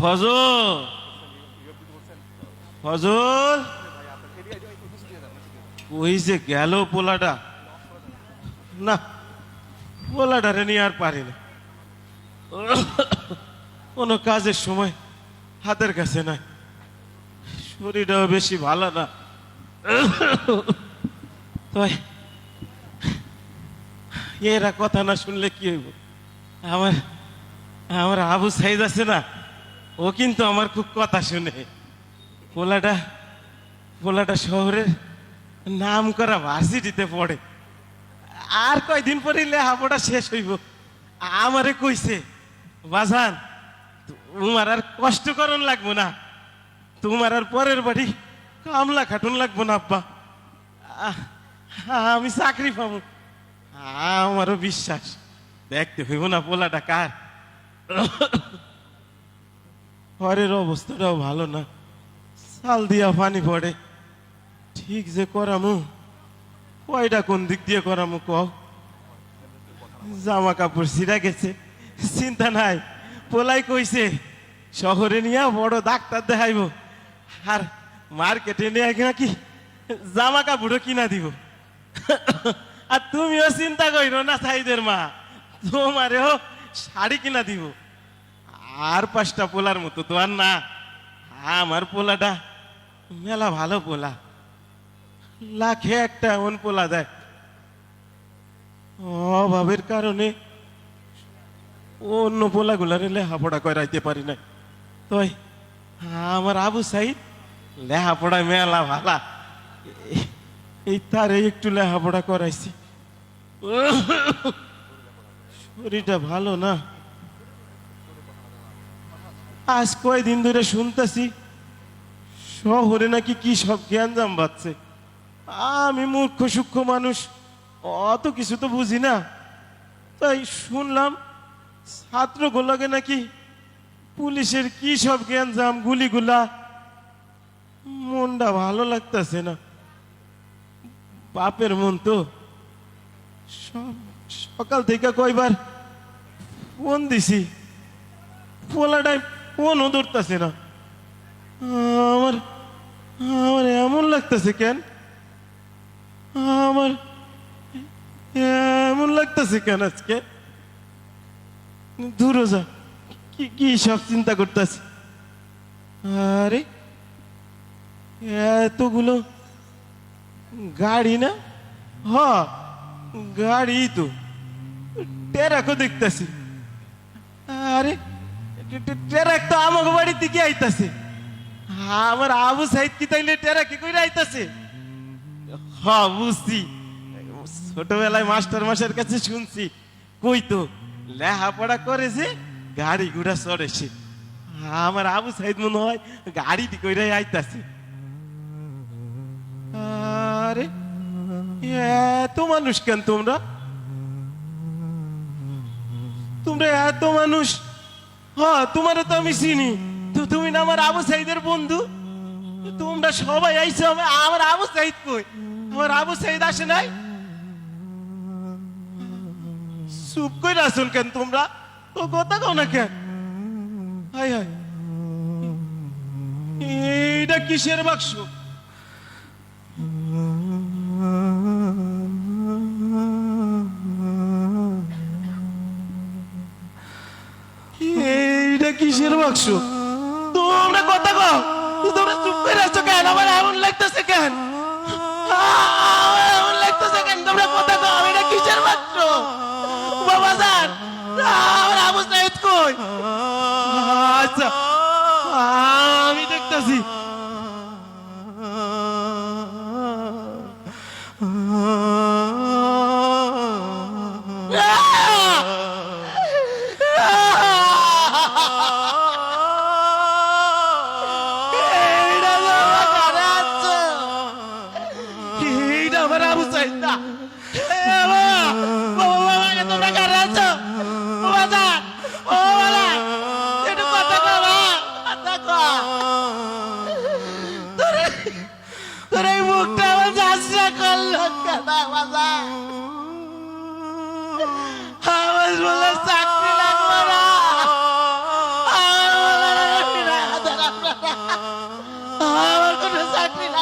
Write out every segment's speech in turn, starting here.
ফজল, ফজল ওই যে গেল পোলাটা, না পোলাটারে নিয়ে আর পারি না, কোনো কাজের সময় হাতের কাছে নাই, শরীরটাও বেশি ভালো না। তাই এরা কথা না শুনলে কি হইব? আমার আমার আবু সাইদ আছে না, ও কিন্তু আমার খুব কথা শুনে। পোলাটা পোলাটা শহরের নাম করা ভার্সিটিতে পড়ে, আর কয়দিন পরে লেখাপড়া শেষ হইব। আমারে কইছে, বাজান তোমার আর কষ্ট করন লাগবো না, তোমার আর পরের বাড়ি কামলা খাটুন লাগবো না আব্বা, আমি চাকরি পাবো। আমারও বিশ্বাস, দেখতে হইব না পোলাটা কার। ঘরের অবস্থাটাও ভালো না, চাল দিয়া পানি পড়ে, ঠিক যে করামু কয়টা কোন দিক দিয়ে করামু কও? জামা কাপড় ছিঁড়া গেছে, চিন্তা নাই, পোলাই কইছে শহরে নিয়ে বড় ডাক্তার দেখাইব, আর মার্কেটে নিয়ে নাকি জামা কাপড়ও কিনা দিব। আর তুমিও চিন্তা করিও না সাইদের মা, তোমারেও শাড়ি কিনা দিব। আর 5টা পোলার মতো তো আর না, আমার পোলাটা মেলা ভালো পোলা, লাখে একটা এমন পোলা দেয়। অভাবের কারণে অন্য পোলাগুলারে লেখাপড়া করাইতে পারি না। তাই আমার আবু সাইদ লেখাপড়ায় মেলা ভালা, এই তারে একটু লেখাপড়া করাইছি। শরীরটা ভালো না, আজ কয়দিন ধরে শুনতেছি শহরে নাকি কি সব জ্ঞানজাম বাড়ছে। আমি মূর্খ সূক্ষ্ম মানুষ, অত কিছু তো বুঝি না, তাই শুনলাম ছাত্রগুলোকে নাকি পুলিশের কি সব জ্ঞানজাম, গুলিগুলা। মনটা ভালো লাগতেছে না, বাপের মন তো। সকাল থেকে কয়বার ফোন দিছি, পোলাটাই ফোনও ধরতেছে না। আমার আমার এমন লাগতেছে কেন, আমার এমন লাগতেছে কেন আজকে? দূরে যা, কি কি সব চিন্তা করতেছে। আরে এতগুলো গাড়ি না, হ গাড়ি তো, টেরাকও দেখতেছি। আরে টেরাক তো আমাকে বাড়ির দিকে আইতাছে, আমার আবু সাইদ কি তাইলে টেরাকে কইরা আইতাছে? হ বুঝছি, ছোটবেলায় মাস্টার মাসের কাছে শুনছি, কই তো লেখাপড়া করে যে গাড়ি ঘোড়া চড়েছে। আমার আবু সাইদ মনে হয় গাড়ি দি কইরাই আইতাছে। আরে এত মানুষ কেন তোমরা? তোমরা এত মানুষ? হ্যাঁ তোমারও তো আমি চিনি, তো তুমি না আমার আবু সাইদের বন্ধু? তোমরা সবাই আইছো, আমার আবু সাইদ কই? আমার আবু সাইদ আসে নাই? চুপ করে আসুন কেন তোমরা? তো কথা কও না কেন? হাই হাই, এইটা কিসের বাক্স? এইটা কিসের বাক্স? তোমরা কথা কও, তোমরা চুপ করে আছো কেন? আমার এমন লাগতেছে কেন? এমন লাগতেছে কেন? তোমরা কথা কও, এটা কিসের বাক্স? বাবা জান, আমার আবু সাইদ কই? আচ্ছা আমি দেখতেছি।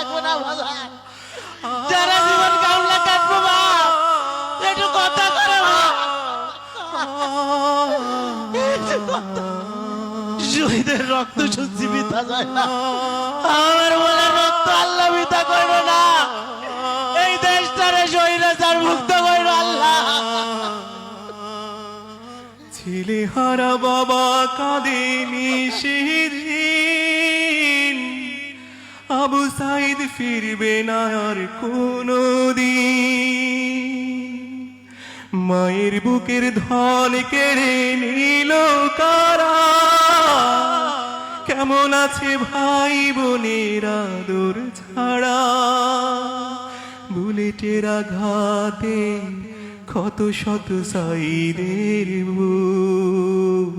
লাগবে না বাজান, যারা জীবন কামলা কাটবো বাপ, একটু কথা করে বাপ। শহীদের রক্ত সত্যি বিতা যায় না, আমার বলে রক্ত আল্লাহ বিতা করবে না। এই দেশটারে স্বৈরাচার মুক্ত করবে আল্লাহ। ছেলে হারা বাবা কাঁদেনি সেদিন, আবু সাইদ ফিরবে না আর কোনো দিন। মায়ের বুকের ধন কেড়ে নিল কারা, কেমন আছে ভাই বোনের আদর ছাড়া। বুলেটের আঘাতে ক্ষত শত সাইদের বুক,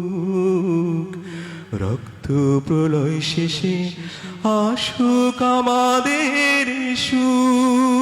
রক্ত প্রলয় শেষে আসুক আমাদের সুখ।